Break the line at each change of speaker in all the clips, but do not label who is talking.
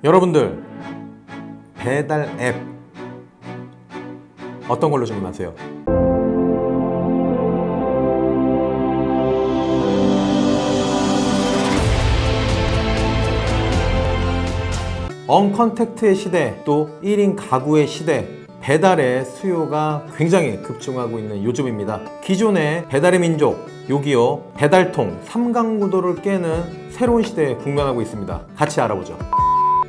여러분들 배달 앱 어떤 걸로 주문하세요? 언컨택트의 시대, 또 1인 가구의 시대, 배달의 수요가 굉장히 급증하고 있는 요즘입니다. 기존의 배달의 민족, 요기요 배달통, 삼강구도를 깨는 새로운 시대에 국면하고 있습니다. 같이 알아보죠.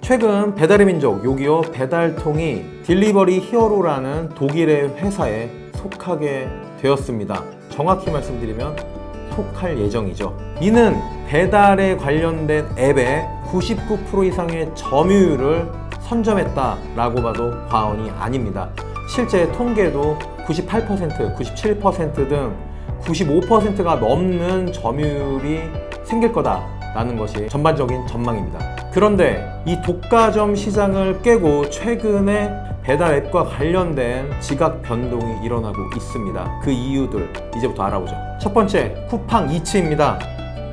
최근 배달의 민족, 요기요 배달통이 딜리버리 히어로라는 독일의 회사에 속하게 되었습니다. 정확히 말씀드리면 속할 예정이죠. 이는 배달에 관련된 앱의 99% 이상의 점유율을 선점했다라고 봐도 과언이 아닙니다. 실제 통계도 98%, 97% 등 95%가 넘는 점유율이 생길 거다라는 것이 전반적인 전망입니다. 그런데 이 독과점 시장을 깨고 최근에 배달 앱과 관련된 지각 변동이 일어나고 있습니다. 그 이유들 이제부터 알아보죠. 첫 번째, 쿠팡이츠입니다.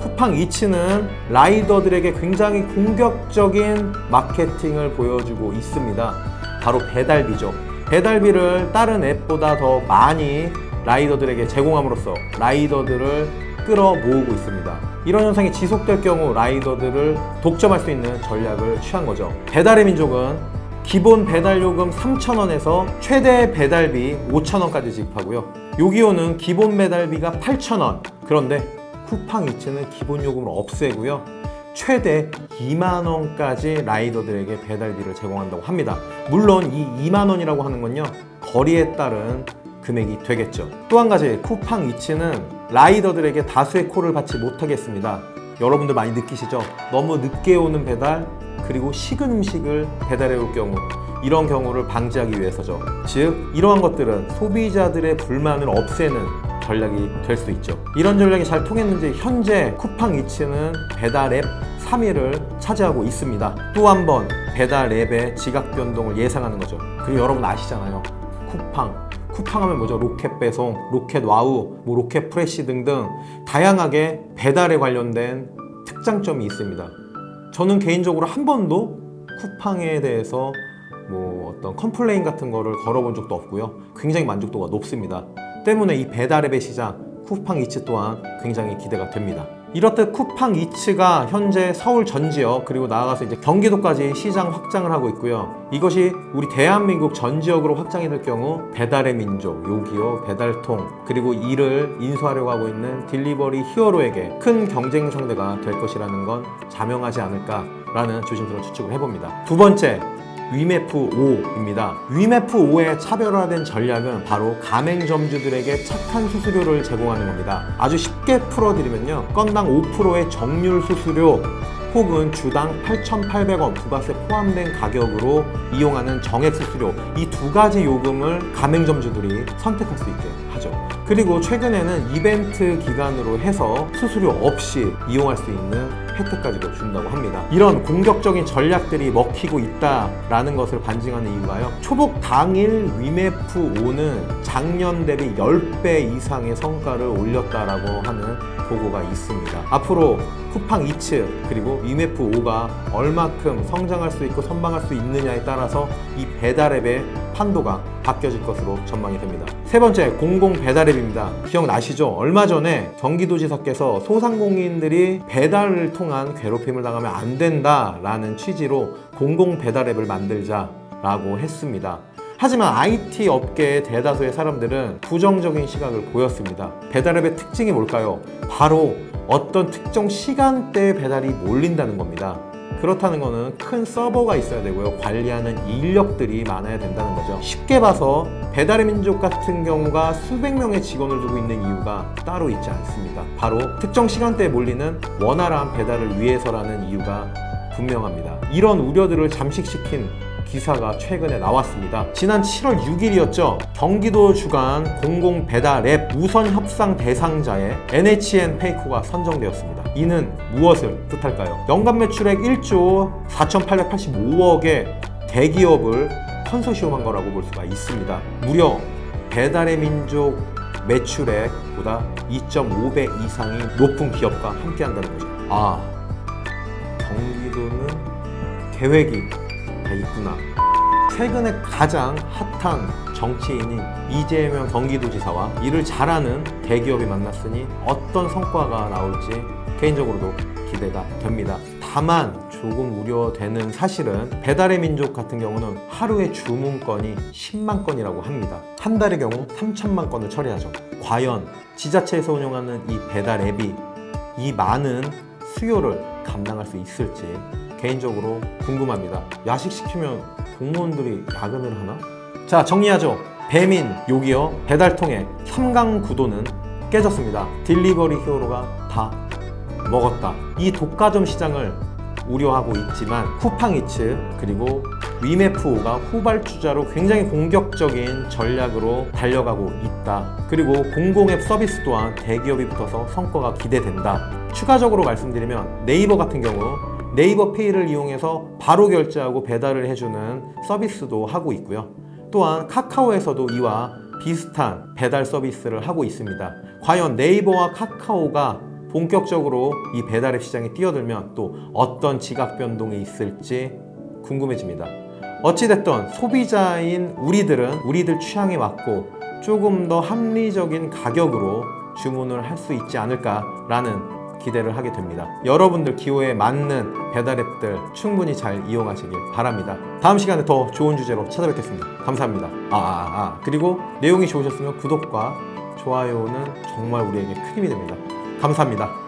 쿠팡이츠는 라이더들에게 굉장히 공격적인 마케팅을 보여주고 있습니다. 바로 배달비죠. 배달비를 다른 앱보다 더 많이 라이더들에게 제공함으로써 라이더들을 끌어모으고 있습니다. 이런 현상이 지속될 경우 라이더들을 독점할 수 있는 전략을 취한 거죠. 배달의 민족은 기본 배달요금 3,000원에서 최대 배달비 5,000원까지 지급하고요. 요기요는 기본 배달비가 8,000원. 그런데 쿠팡이츠는 기본 요금을 없애고요. 최대 2만원까지 라이더들에게 배달비를 제공한다고 합니다. 물론 이 2만원이라고 하는 건요, 거리에 따른 금액이 되겠죠. 또 한 가지, 쿠팡이츠는 라이더들에게 다수의 콜을 받지 못하겠습니다. 여러분들 많이 느끼시죠? 너무 늦게 오는 배달, 그리고 식은 음식을 배달해 올 경우, 이런 경우를 방지하기 위해서죠. 즉, 이러한 것들은 소비자들의 불만을 없애는 전략이 될 수 있죠. 이런 전략이 잘 통했는지 현재 쿠팡이츠는 배달 앱 3위를 차지하고 있습니다. 또 한 번 배달 앱의 지각 변동을 예상하는 거죠. 그리고 여러분 아시잖아요. 쿠팡하면 뭐죠? 로켓 배송, 로켓 와우, 로켓 프레시 등등 다양하게 배달에 관련된 특장점이 있습니다. 저는 개인적으로 한 번도 쿠팡에 대해서 어떤 컴플레인 같은 거를 걸어본 적도 없고요. 굉장히 만족도가 높습니다. 때문에 이 배달앱의 시장, 쿠팡이츠 또한 굉장히 기대가 됩니다. 이렇듯 쿠팡이츠가 현재 서울 전 지역, 그리고 나아가서 이제 경기도까지 시장 확장을 하고 있고요. 이것이 우리 대한민국 전 지역으로 확장이 될 경우 배달의 민족, 요기요 배달통, 그리고 이를 인수하려고 하고 있는 딜리버리 히어로에게 큰 경쟁 상대가 될 것이라는 건 자명하지 않을까라는 조심스러운 추측을 해봅니다. 두 번째, 위메프5입니다. 위메프5의 차별화된 전략은 바로 가맹점주들에게 착한 수수료를 제공하는 겁니다. 아주 쉽게 풀어드리면요, 건당 5%의 정률 수수료 혹은 주당 8,800원 부가세 포함된 가격으로 이용하는 정액 수수료, 이 두 가지 요금을 가맹점주들이 선택할 수 있게 하죠. 그리고 최근에는 이벤트 기간으로 해서 수수료 없이 이용할 수 있는 혜택까지도 준다고 합니다. 이런 공격적인 전략들이 먹히고 있다라는 것을 반증하는 이유가요, 초복 당일 위메프5는 작년 대비 10배 이상의 성과를 올렸다라고 하는 보고가 있습니다. 앞으로 쿠팡이츠 그리고 위메프5가 얼마큼 성장할 수 있고 선방할 수 있느냐에 따라서 이 배달앱의 판도가 바뀌어질 것으로 전망이 됩니다. 세 번째, 공공 배달앱입니다. 기억나시죠? 얼마 전에 경기도지사께서 소상공인들이 배달을 통한 괴롭힘을 당하면 안 된다라는 취지로 공공 배달앱을 만들자라고 했습니다. 하지만 IT 업계의 대다수의 사람들은 부정적인 시각을 보였습니다. 배달앱의 특징이 뭘까요? 바로 어떤 특정 시간대에 배달이 몰린다는 겁니다. 그렇다는 거는 큰 서버가 있어야 되고요, 관리하는 인력들이 많아야 된다는 거죠. 쉽게 봐서 배달의 민족 같은 경우가 수백 명의 직원을 두고 있는 이유가 따로 있지 않습니다. 바로 특정 시간대에 몰리는 원활한 배달을 위해서라는 이유가 분명합니다. 이런 우려들을 잠식시킨 기사가 최근에 나왔습니다. 지난 7월 6일이었죠. 경기도 주관 공공 배달 앱 우선 협상 대상자에 NHN페이커가 선정되었습니다. 이는 무엇을 뜻할까요? 연간 매출액 1조 4,885억의 대기업을 컨소시엄한 거라고 볼 수가 있습니다. 무려 배달의 민족 매출액보다 2.5배 이상이 높은 기업과 함께 한다는 거죠. 경기도는 계획이 다 있구나. 최근에 가장 핫한 정치인인 이재명 경기도지사와 일을 잘하는 대기업이 만났으니 어떤 성과가 나올지 개인적으로도 기대가 됩니다. 다만 조금 우려되는 사실은 배달의 민족 같은 경우는 하루에 주문건이 10만 건이라고 합니다. 한 달의 경우 3천만 건을 처리하죠. 과연 지자체에서 운영하는 이 배달 앱이 이 많은 수요를 감당할 수 있을지 개인적으로 궁금합니다. 야식 시키면 공무원들이 야근을 하나? 자, 정리하죠. 배민, 요기요, 배달통의 3강 구도는 깨졌습니다. 딜리버리 히어로가 다 먹었다. 이 독과점 시장을 우려하고 있지만 쿠팡이츠 그리고 위메프호가 후발주자로 굉장히 공격적인 전략으로 달려가고 있다. 그리고 공공앱 서비스 또한 대기업이 붙어서 성과가 기대된다. 추가적으로 말씀드리면 네이버 같은 경우 네이버 페이를 이용해서 바로 결제하고 배달을 해주는 서비스도 하고 있고요. 또한 카카오에서도 이와 비슷한 배달 서비스를 하고 있습니다. 과연 네이버와 카카오가 본격적으로 이 배달앱 시장에 뛰어들면 또 어떤 지각 변동이 있을지 궁금해집니다. 어찌됐든 소비자인 우리들 취향에 맞고 조금 더 합리적인 가격으로 주문을 할 수 있지 않을까라는 기대를 하게 됩니다. 여러분들 기호에 맞는 배달앱들 충분히 잘 이용하시길 바랍니다. 다음 시간에 더 좋은 주제로 찾아뵙겠습니다. 감사합니다. 그리고 내용이 좋으셨으면 구독과 좋아요는 정말 우리에게 큰 힘이 됩니다. 감사합니다.